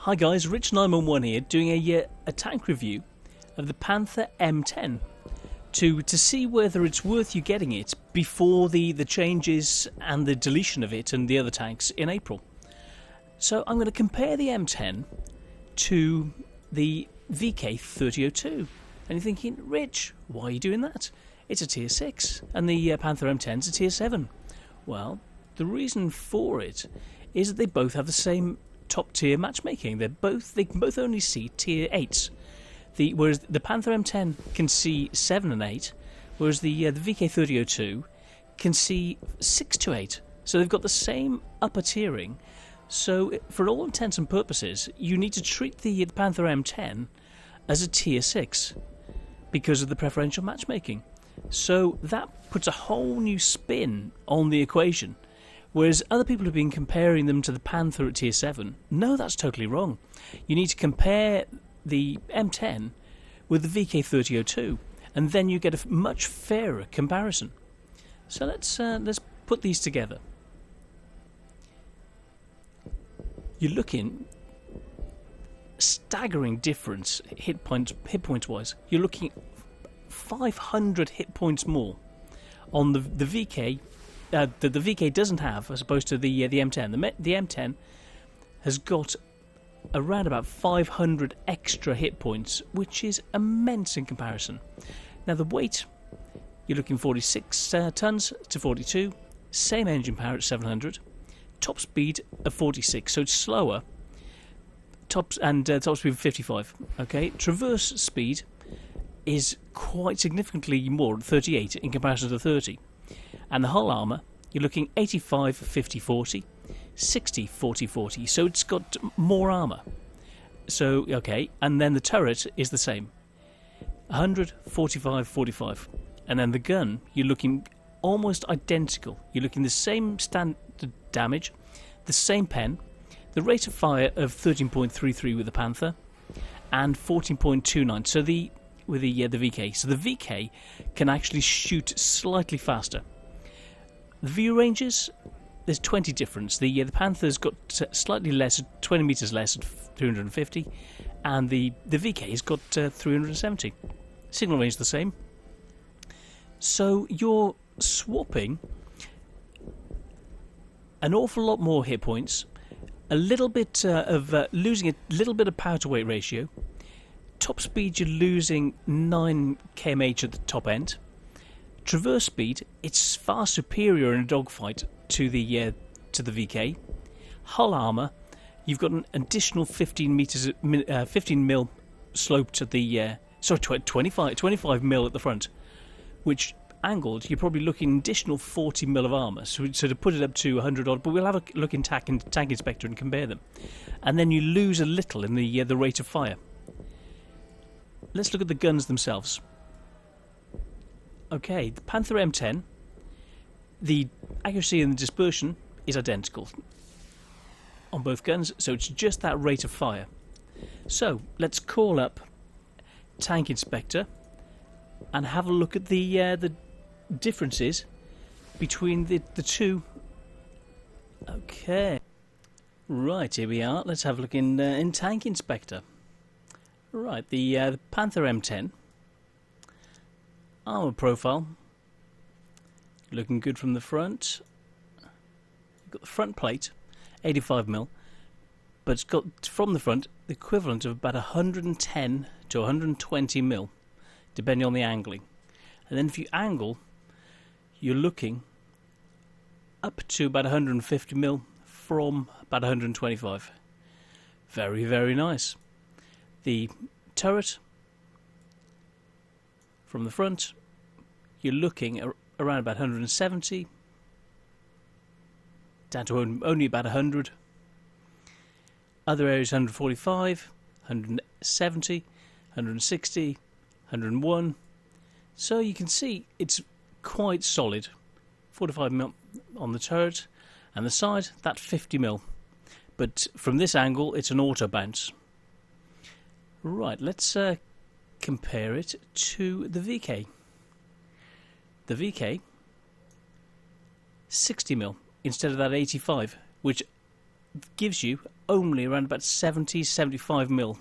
Hi guys, Rich911 here, doing a tank review of the Panther M10 to see whether it's worth you getting it before the changes and the deletion of it and the other tanks in April. So I'm going to compare the M10 to the vk3002. And you're thinking, Rich, why are you doing that? It's a tier 6 and the Panther M10 is a tier 7. Well, the reason for it is that they both have the same top tier matchmaking. They can both only see tier 8s. Whereas the Panther M10 can see 7 and 8, whereas the vk3002 can see 6 to 8. So they've got the same upper tiering. So for all intents and purposes, you need to treat the Panther M10 as a tier 6 because of the preferential matchmaking. So that puts a whole new spin on the equation. Whereas other people have been comparing them to the Panther at tier 7. No, that's totally wrong. You need to compare the M10 with the vk3002, and then you get a much fairer comparison. So let's put these together. You're looking staggering difference hit points wise. You're looking 500 hit points more on the VK that the VK doesn't have, as opposed to the M10. The M10 has got around about 500 extra hit points, which is immense in comparison. Now the weight, you're looking 46 tons to 42, same engine power at 700, top speed of 46, so it's slower. Top speed of 55. Okay, traverse speed is quite significantly more at 38 in comparison to 30. And the hull armour, you're looking 85 50 40, 60 40 40, so it's got more armour. So okay, and then the turret is the same, 100 45 45, and then the gun, you're looking almost identical. You're looking the same standard damage, the same pen, the rate of fire of 13.33 with the Panther, and 14.29. So with the VK. So the VK can actually shoot slightly faster. The view ranges, there's 20 difference. The Panther's got slightly less, 20 meters less at 350, and the VK has got 370. Signal range the same. So you're swapping an awful lot more hit points, a little bit losing a little bit of power to weight ratio. Top speed, you're losing 9 kmh at the top end. Traverse speed, it's far superior in a dogfight to the VK. Hull armour, you've got an additional 15 mil slope to the 25 mil at the front, which angled, you're probably looking an additional 40 mil of armour. So to put it up to 100 odd, but we'll have a look in Tank Inspector and compare them. And then you lose a little in the rate of fire. Let's look at the guns themselves. Okay, the Panther M10, the accuracy and the dispersion is identical on both guns, so it's just that rate of fire. So let's call up Tank Inspector and have a look at the differences between the two. Okay, right, here we are. Let's have a look in Tank Inspector. Right, the Panther M10 armour profile, looking good from the front. You've got the front plate, 85mm, but it's got from the front the equivalent of about 110 to 120mm, depending on the angling. And then if you angle, you're looking up to about 150mm from about 125. Very, very nice. The turret from the front, you're looking around about 170, down to only about 100. Other areas 145, 170, 160, 101. So you can see it's quite solid. 45mm on the turret, and the side, that 50mm. But from this angle, it's an auto bounce. Right, let's compare it to the VK. The VK, 60mm instead of that 85, which gives you only around about 70-75 mil.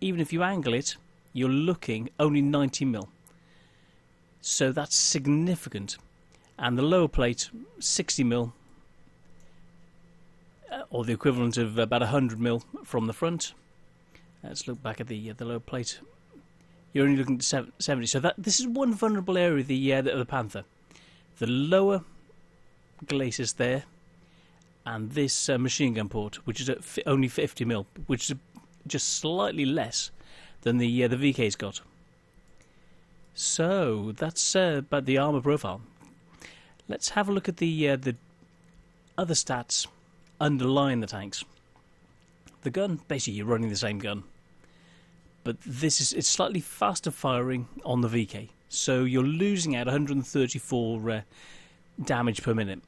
Even if you angle it, you're looking only 90 mil. So that's significant. And the lower plate, 60 mil, or the equivalent of about 100 mil from the front. Let's look back at the lower plate. You're only looking at 70. So this is one vulnerable area of the Panther. The lower glacis there, and this machine gun port, which is at only 50 mil, which is just slightly less than the VK's got. So that's about the armor profile. Let's have a look at the other stats underlying the tanks. The gun, basically you're running the same gun, but it's slightly faster firing on the VK, so you're losing out 134 damage per minute.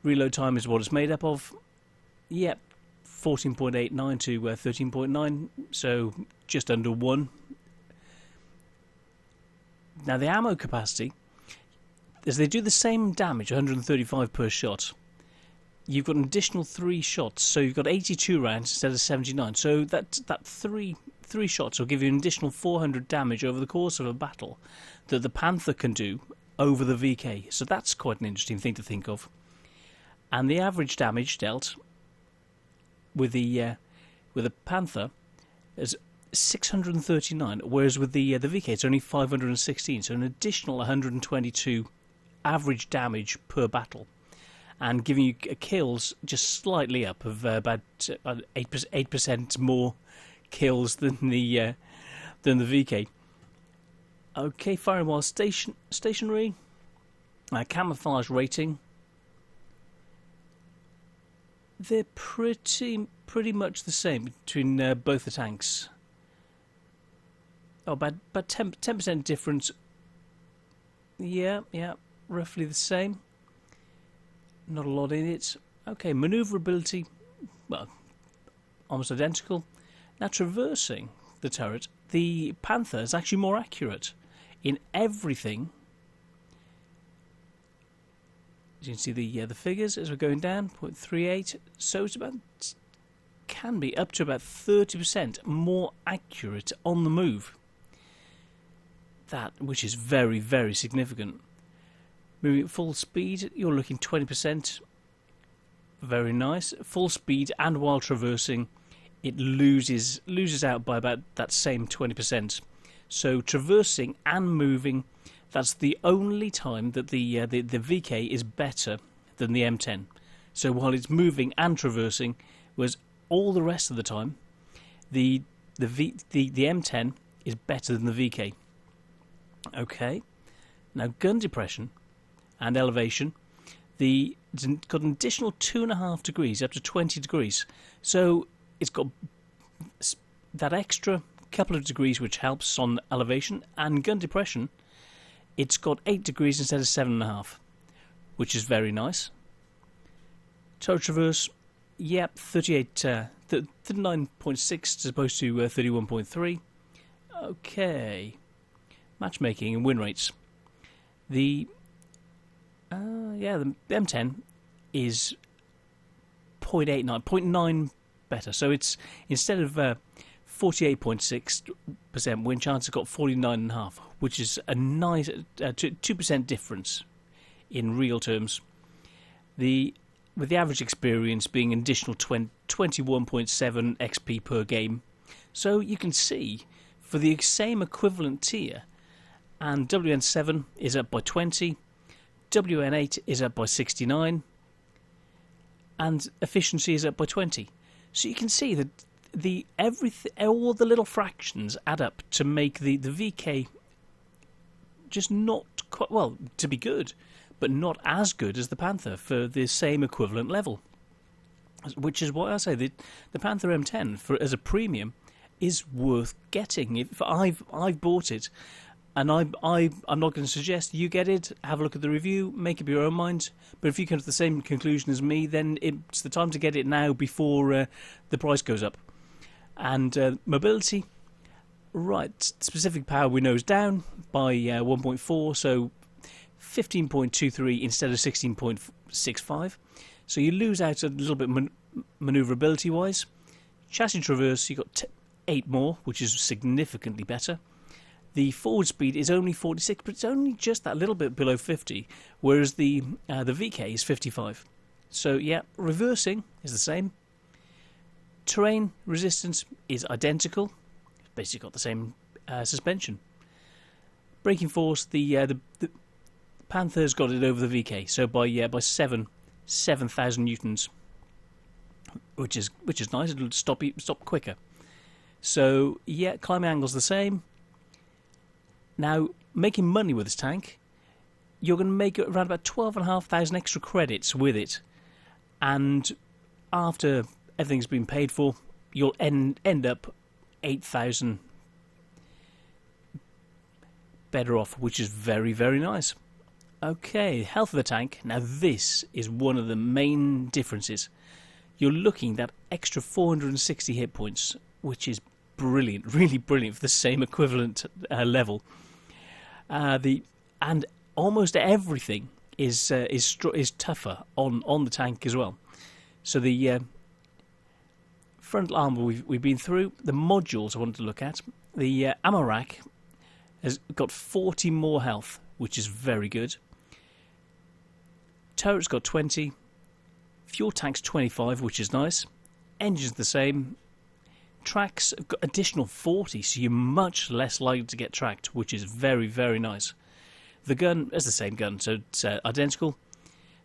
Reload time is what it's made up of. Yep, 14.89 to 13.9, so just under 1. Now the ammo capacity, as they do the same damage, 135 per shot, you've got an additional 3 shots, so you've got 82 rounds instead of 79. So that three shots will give you an additional 400 damage over the course of a battle that the Panther can do over the VK. So that's quite an interesting thing to think of. And the average damage dealt with the Panther is 639, whereas with the VK it's only 516. So an additional 122 average damage per battle, and giving you kills just slightly up of about 8% more kills than the VK. Okay, firing while stationary. Camouflage rating. They're pretty much the same between both the tanks. Oh, about 10% difference. Yeah, roughly the same. Not a lot in it. Okay, manoeuvrability, well, almost identical. Now, traversing the turret, the Panther is actually more accurate in everything. As you can see the figures as we're going down, 0.38. So it's can be up to about 30% more accurate on the move. Which is very, very significant. Moving at full speed, you're looking 20%. Very nice. Full speed and while traversing, it loses out by about that same 20%. So traversing and moving, that's the only time that the VK is better than the M10. So while it's moving and traversing, whereas all the rest of the time, the M10 is better than the VK. Okay, now gun depression and elevation, it's got an additional 2.5 degrees up to 20 degrees. So it's got that extra couple of degrees which helps on elevation, and gun depression, it's got 8 degrees instead of 7.5, which is very nice. Total traverse, yep, 39.6 as opposed to 31.3. Okay. Matchmaking and win rates. The M10 is 0.89 better. So it's, instead of 48.6% win chance, it's got 49.5, which is a nice 2% difference in real terms. With the average experience being an additional 21.7 XP per game. So you can see, for the same equivalent tier, and WN7 is up by 20, WN8 is up by 69, and efficiency is up by 20. So you can see that all the little fractions add up to make the VK just not quite, well, to be good, but not as good as the Panther for the same equivalent level. Which is why I say that the Panther M10 as a premium is worth getting. If I've bought it, and I'm not going to suggest you get it. Have a look at the review, make up your own mind. But if you come to the same conclusion as me, then it's the time to get it now before the price goes up. And mobility, right, specific power we know is down by 1.4, so 15.23 instead of 16.65. So you lose out a little bit manoeuvrability wise. Chassis traverse, you got 8 more, which is significantly better. The forward speed is only 46, but it's only just that little bit below 50, whereas the VK is 55. So yeah, reversing is the same. Terrain resistance is identical. It's basically got the same suspension. Braking force, the Panther's got it over the VK, so by 7,000 newtons, which is nice. It'll stop quicker. So yeah, climbing angle's the same. Now, making money with this tank, you're going to make around about 12,500 extra credits with it, and after everything's been paid for, you'll end up 8,000 better off, which is very, very nice. Okay, health of the tank. Now this is one of the main differences. You're looking at that extra 460 hit points, which is brilliant, really brilliant for the same equivalent level. And almost everything is tougher on the tank as well. So the frontal armour we've been through. The modules I wanted to look at. The ammo rack has got 40 more health, which is very good. Turret's got 20. Fuel tank's 25, which is nice. Engine's the same. Tracks have got additional 40, so you're much less likely to get tracked, which is very, very nice. The gun is the same gun, so it's identical.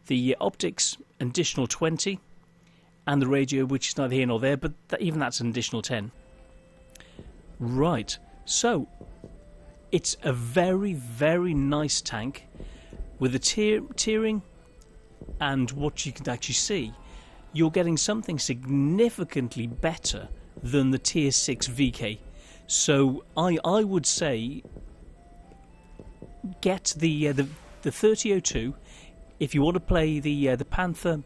The optics, additional 20. And the radio, which is neither here nor there, but even that's an additional 10. Right, so it's a very, very nice tank with the tiering and what you can actually see. You're getting something significantly better than the Tier 6 VK. So I would say get the 3002 if you want to play the Panther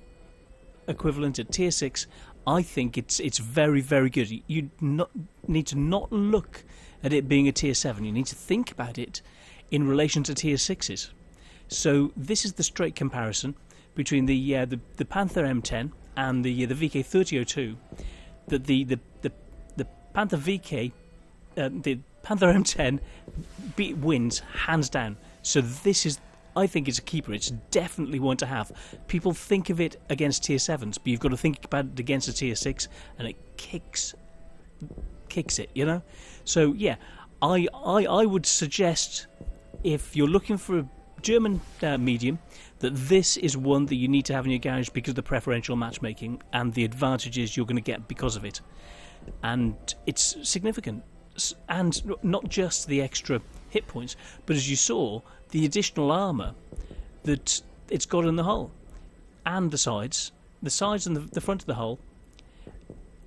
equivalent at Tier 6. I think it's very, very good. You need to not look at it being a Tier 7. You need to think about it in relation to Tier 6s. So this is the straight comparison between the Panther M10 and the vk3002. That the Panther VK, the Panther M10 wins hands down. So this is, I think, it's a keeper. It's definitely one to have. People think of it against Tier 7s, but you've got to think about it against a Tier 6, and it kicks it, you know? So, yeah, I would suggest, if you're looking for a German medium, that this is one that you need to have in your garage because of the preferential matchmaking and the advantages you're going to get because of it. And it's significant. And not just the extra hit points, but as you saw, the additional armour that it's got in the hull and the sides and the front of the hull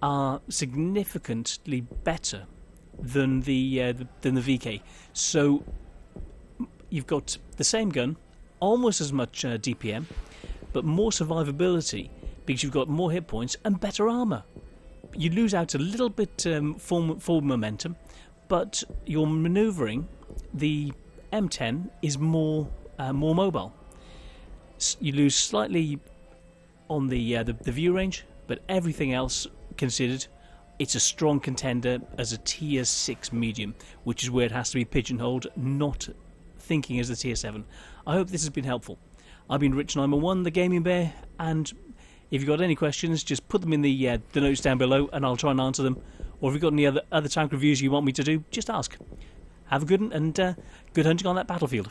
are significantly better than the VK. So you've got the same gun, almost as much DPM, but more survivability because you've got more hit points and better armour. You lose out a little bit forward momentum, but your manoeuvring, the M10 is more mobile. You lose slightly on the view range, but everything else considered, it's a strong contender as a Tier 6 medium, which is where it has to be pigeonholed, not thinking as a Tier 7. I hope this has been helpful. I've been Rich911 the Gaming Bear, and if you've got any questions, just put them in the notes down below and I'll try and answer them. Or if you've got any other tank reviews you want me to do, just ask. Have a good one and good hunting on that battlefield.